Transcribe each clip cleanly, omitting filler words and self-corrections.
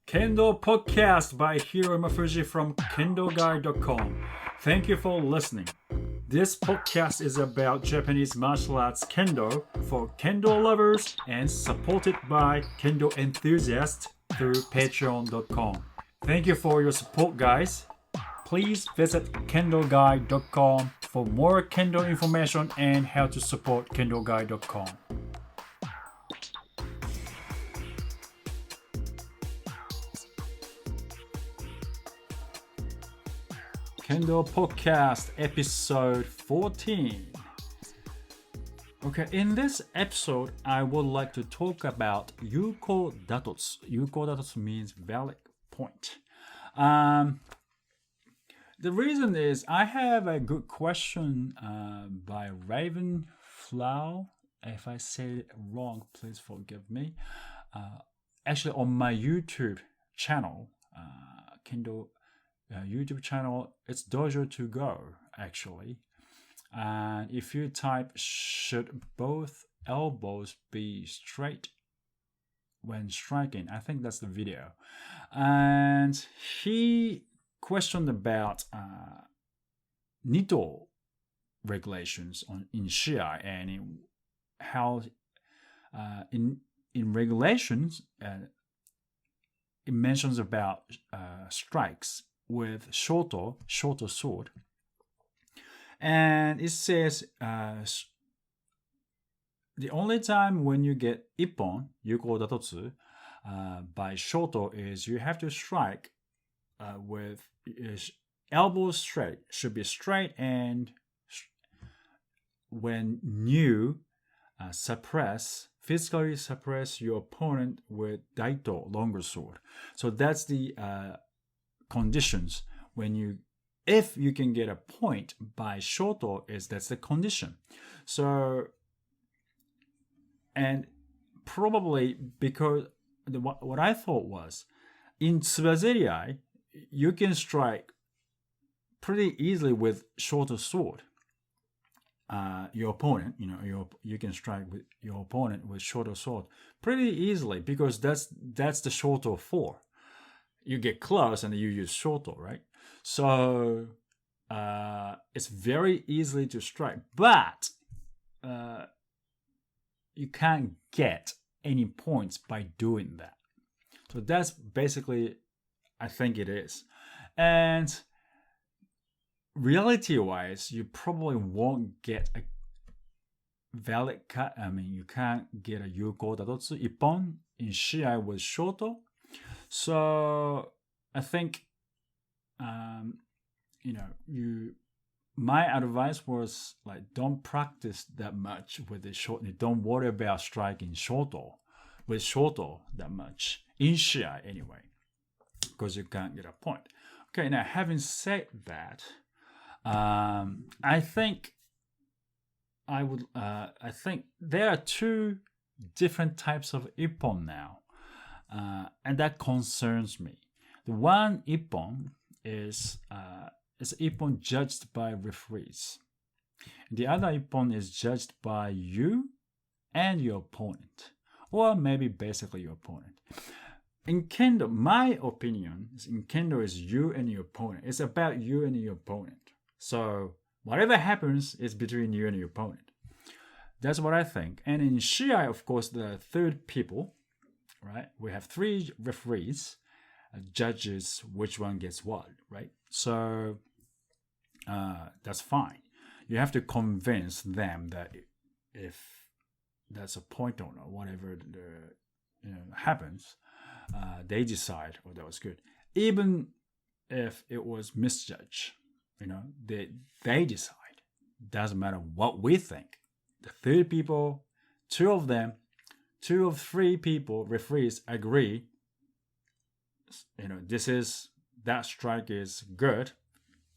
Kendo Podcast by Hiro Mafuji from Kendo-Guide.com. Thank you for listening. This podcast is about Japanese martial arts Kendo for Kendo lovers and supported by Kendo enthusiasts through Patreon.com. Thank you for your support, guys. Please visit Kendo-Guide.com for more Kendo information and how to support Kendo-Guide.com. Kendo Podcast episode 14. Okay, in this episode, I would like to talk about Yuko Datotsu. Yuko Datotsu means valid point. The reason is I have a good question by Raven Flow. If I say it wrong, please forgive me. Actually, on my YouTube channel, Kendo YouTube channel, it's Dojo to Go actually. And if you type should both elbows be straight when striking, I think that's the video. And he questioned about Nito regulations in Shiai and how in regulations it mentions about strikes with shoto sword, and it says the only time when you get ippon Yuko Datotsu by shoto is you have to strike with elbows straight, should be straight, and when you physically suppress your opponent with daito, longer sword. So that's the conditions when if you can get a point by shoto, that's the condition. So, and probably because what I thought was in tsubazeriai you can strike pretty easily with shoto sword. Your opponent, you can strike with your opponent with shoto sword pretty easily because that's the shoto 4. You get close and you use shoto, right? So it's very easily to strike, but you can't get any points by doing that. So that's basically, I think it is. And reality-wise, you probably won't get a valid cut. I mean, you can't get a Yuko Datotsu ippon in Shiai with shoto. So I think, my advice was like, don't practice that much with the shoto. Don't worry about striking with shoto that much in Shiai anyway, because you can't get a point. Okay, now having said that, I think there are two different types of ippon now. And that concerns me. The one ippon is ippon judged by referees. The other ippon is judged by you and your opponent, or maybe basically your opponent. In Kendo, my opinion in Kendo is you and your opponent. It's about you and your opponent. So whatever happens is between you and your opponent. That's what I think. And in Shiai, of course, the third people. Right, we have 3 referees, judges which one gets what, right? So that's fine. You have to convince them that if that's a point or not, whatever happens, they decide, oh, that was good. Even if it was misjudged, they decide. Doesn't matter what we think. The 3 people, 2 of them, 2 of 3 people, referees, agree, that strike is good,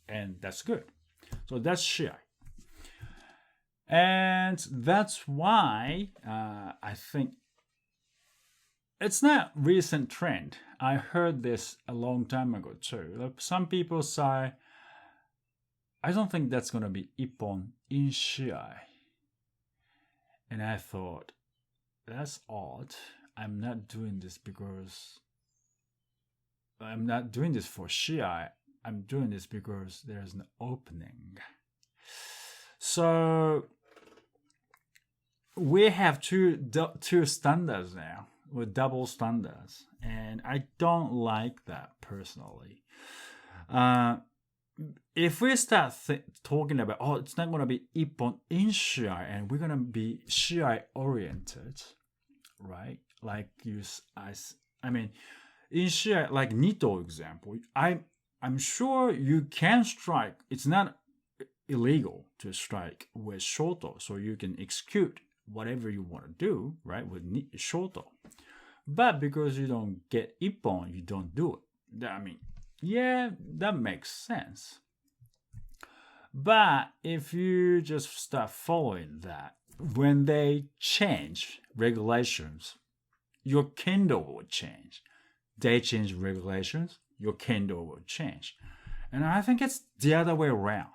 and that's good. So that's Shiai. And that's why I think it's not recent trend. I heard this a long time ago too. Some people say, I don't think that's going to be ippon in Shiai. And I thought, that's odd. I'm not doing this because I'm not doing this for shiai. I'm doing this because there's an opening. So we have two standards now, with double standards, and I don't like that personally. If we start talking about, it's not going to be ippon in shiai, and we're going to be shiai oriented, right? Like in shiai, like Nito example, I'm sure you can strike. It's not illegal to strike with shoto, so you can execute whatever you want to do, right, with shoto. But because you don't get ippon, you don't do it. Yeah, that makes sense. But if you just start following that, when they change regulations, your kendo will change. They change regulations, your kendo will change. And I think it's the other way around.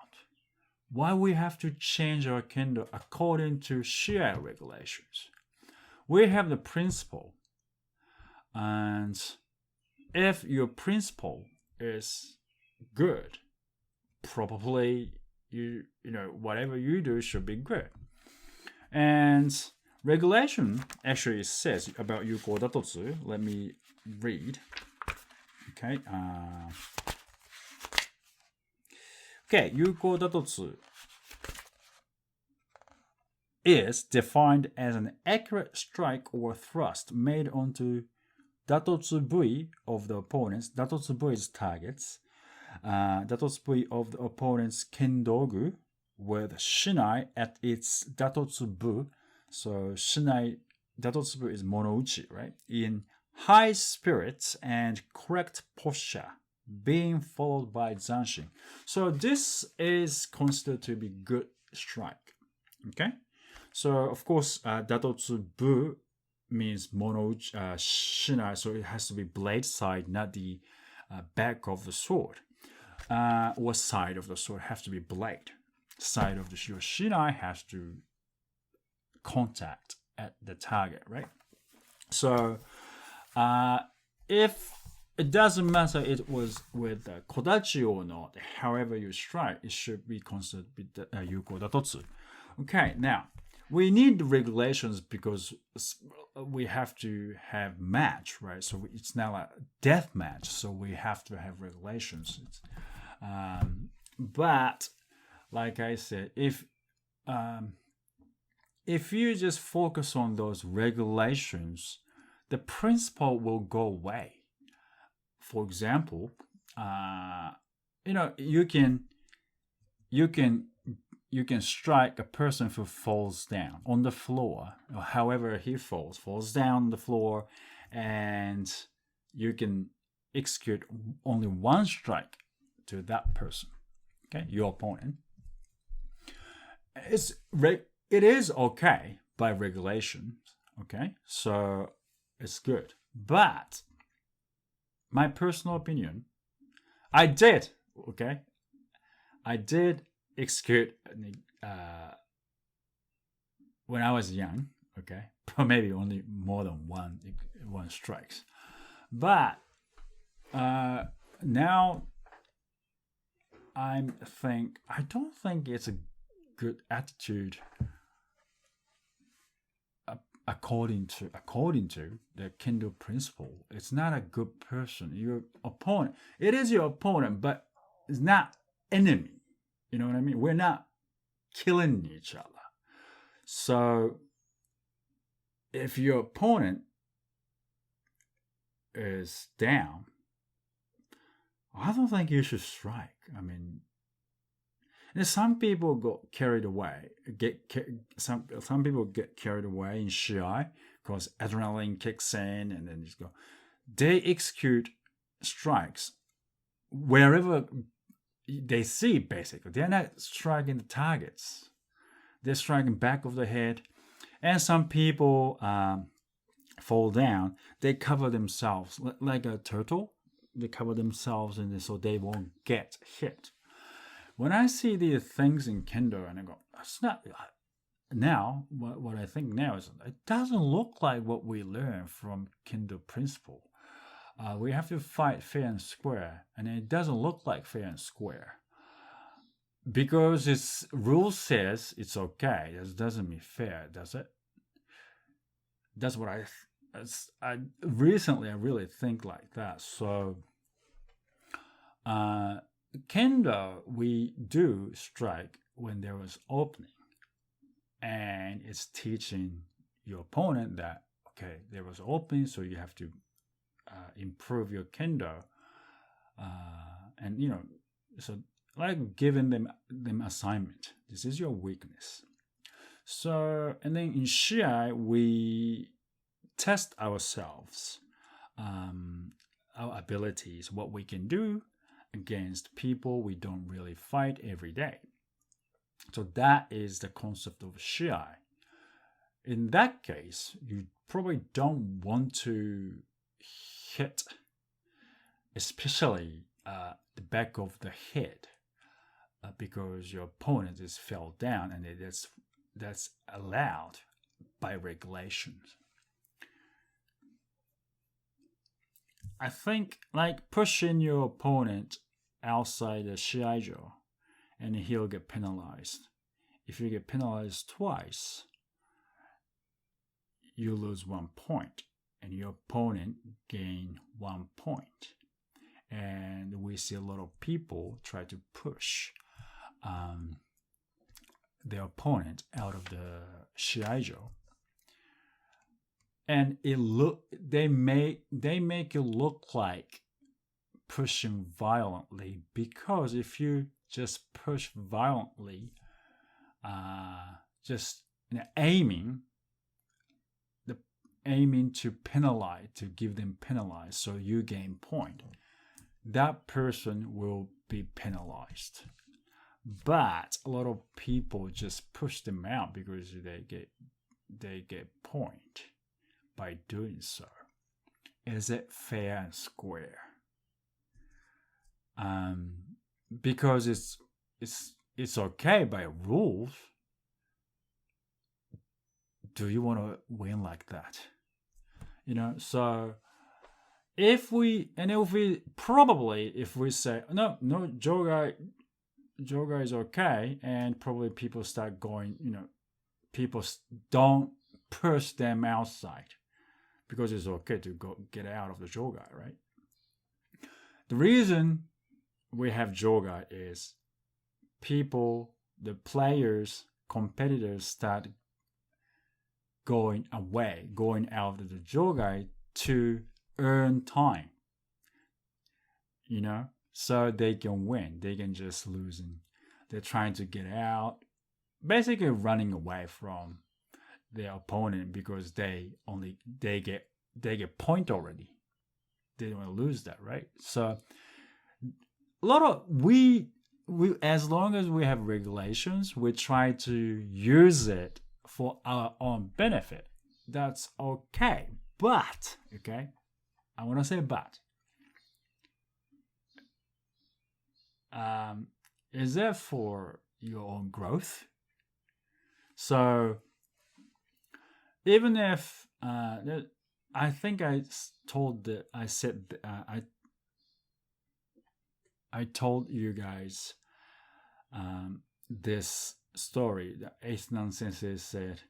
Why we have to change our kendo according to shiai regulations? We have the principle, and if your principle is good, probably you know whatever you do should be good. And regulation actually says about Yuko Datotsu. Let me read. Okay. Yuko Datotsu is defined as an accurate strike or thrust made onto Datotsu bui of the opponent's. Datotsu bui is targets. Datotsu bui of the opponent's Kendo-Guide with shinai at its Datotsu bu. So shinai, Datotsu bu is monouchi, right? In high spirits and correct posture, being followed by zanshin. So this is considered to be good strike. Okay? So of course, Datotsu bu means monouchi, shinai, so it has to be blade side, not the back of the sword. Or side of the sword has to be blade. Side of the sword. Shinai has to contact at the target, right? So if it doesn't matter it was with kodachi or not, however you strike, it should be considered Yuko Datotsu. Okay, now we need the regulations because we have to have match, right? So it's not a death match, so we have to have regulations. But like I said, if you just focus on those regulations, the principle will go away. For example, you can strike a person who falls down on the floor, or however he falls down on the floor, and you can execute only one strike to that person, okay, your opponent. It is okay by regulation, okay, so it's good. But my personal opinion, I did execute when I was young, okay, but maybe only more than one strikes. But now I don't think it's a good attitude according to the Kendo principle. It's not a good person. Your opponent, it is your opponent, but it's not enemy. You know what I mean? We're not killing each other. So if your opponent is down, I don't think you should strike. Some people got carried away. Some people get carried away in shiai because adrenaline kicks in, and then just go. They execute strikes wherever they see. Basically, they're not striking the targets. They're striking back of the head, and some people fall down. They cover themselves like a turtle. They cover themselves, and so they won't get hit. When I see these things in Kendo, and I go, it's not. Now, what I think now is it doesn't look like what we learn from Kendo principle. We have to fight fair and square, and it doesn't look like fair and square because its rule says it's okay. That doesn't mean fair, does it? That's what I recently I really think like that. So, Kendo we do strike when there was opening, and it's teaching your opponent that okay, there was opening, so you have to improve your Kendo, and so like giving them assignment. This is your weakness. So and then in Shiai we test ourselves, our abilities, what we can do against people we don't really fight every day. So that is the concept of Shiai. In that case, you probably don't want to hit, especially the back of the head, because your opponent is fell down, and that's allowed by regulations. I think like pushing your opponent outside the shiaijo, and he'll get penalized. If you get penalized twice, you lose 1 point, and your opponent gain 1 point. And we see a lot of people try to push their opponent out of the shiaijo, and they make it look like pushing violently, because if you just push violently, just aiming to penalize, to give them penalized, so you gain point, that person will be penalized. But a lot of people just push them out because they get point by doing so. Is it fair and square? Because it's okay by rules. Do you want to win like that? So if we say no, Jogai is okay, and probably people start going, people don't push them outside because it's okay to get out of the Jogai, right? The reason we have Jogai is the players, competitors start going out of the Jogai to earn time, so they can win. They can just lose, and they're trying to get out, basically running away from their opponent because they get point already. They don't want to lose that, right? So a lot of we as long as we have regulations, we try to use it for our own benefit. That's okay. But I want to say but. Is that for your own growth? So even if I think I told you guys this story that Eighth Nan Sensei said,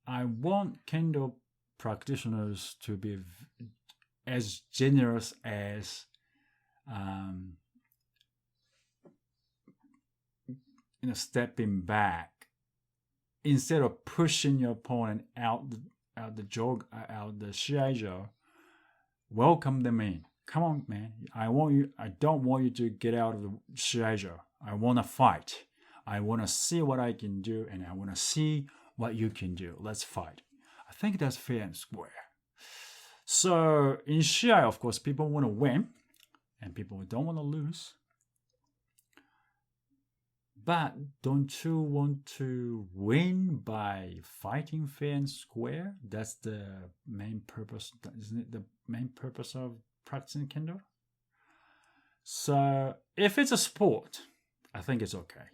I want Kendo practitioners to be as generous as stepping back, instead of pushing your opponent out the shiaijo. Welcome them in. Come on, man. I don't want you to get out of the shiaijo. I want to fight. I want to see what I can do, and I want to see what you can do. Let's fight. I think that's fair and square. So in shiai, of course, people want to win, and people don't want to lose. But don't you want to win by fighting fair and square? That's the main purpose, isn't it? The main purpose of practicing Kendo? So if it's a sport, I think it's okay.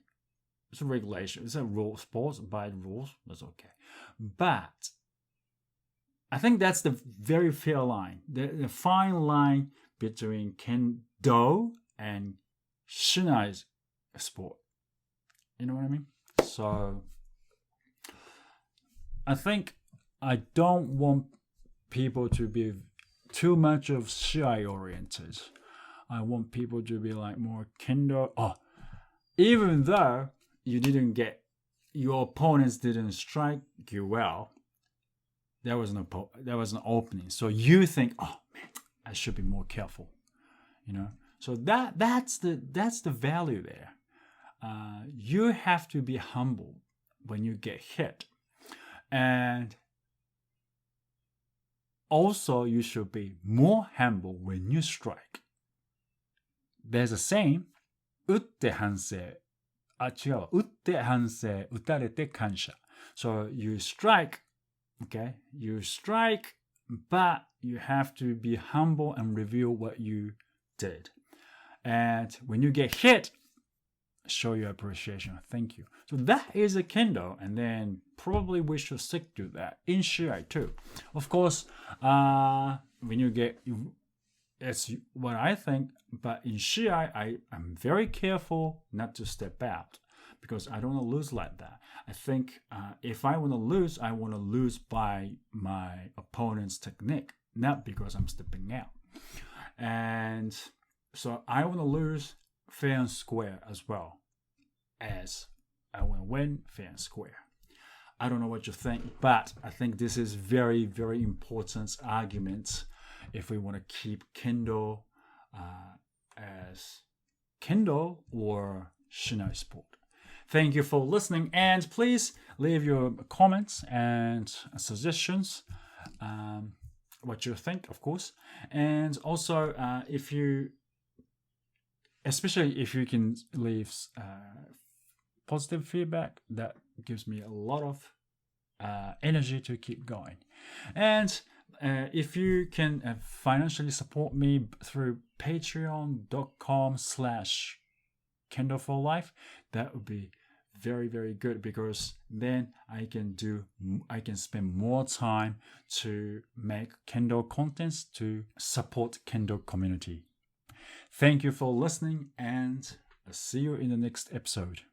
It's a regulation. It's a rule. Sports by rules. That's okay. But I think that's the very fair line, the fine line between Kendo and Shinai sport. You know what I mean? So I think I don't want people to be too much of Shiai oriented. I want people to be like more Kendo. Oh, even though your opponents didn't strike you well, there was an opening. So you think, oh man, I should be more careful. So that's the value there. You have to be humble when you get hit, and also you should be more humble when you strike. There's a saying, 打って反省。違う。打って反省、打たれて感謝。So you strike, okay? You strike, but you have to be humble and review what you did. And when you get hit, show your appreciation. Thank you. So that is a Kendo, and then probably we should stick to that in Shiai too. Of course, when you get, it's what I think, but in Shiai, I'm very careful not to step out because I don't want to lose like that. I think if I want to lose, I want to lose by my opponent's technique, not because I'm stepping out. And so I want to lose fair and square as well as I want to win fair and square. I don't know what you think, but I think this is very, very important argument if we want to keep Kendo as Kendo or Shinai sport. Thank you for listening, and please leave your comments and suggestions, what you think, of course. And also, especially if you can leave positive feedback, that gives me a lot of energy to keep going. And if you can financially support me through patreon.com/Kendo for Life, that would be very, very good, because then I can spend more time to make Kendo contents to support Kendo community. Thank you for listening, and I'll see you in the next episode.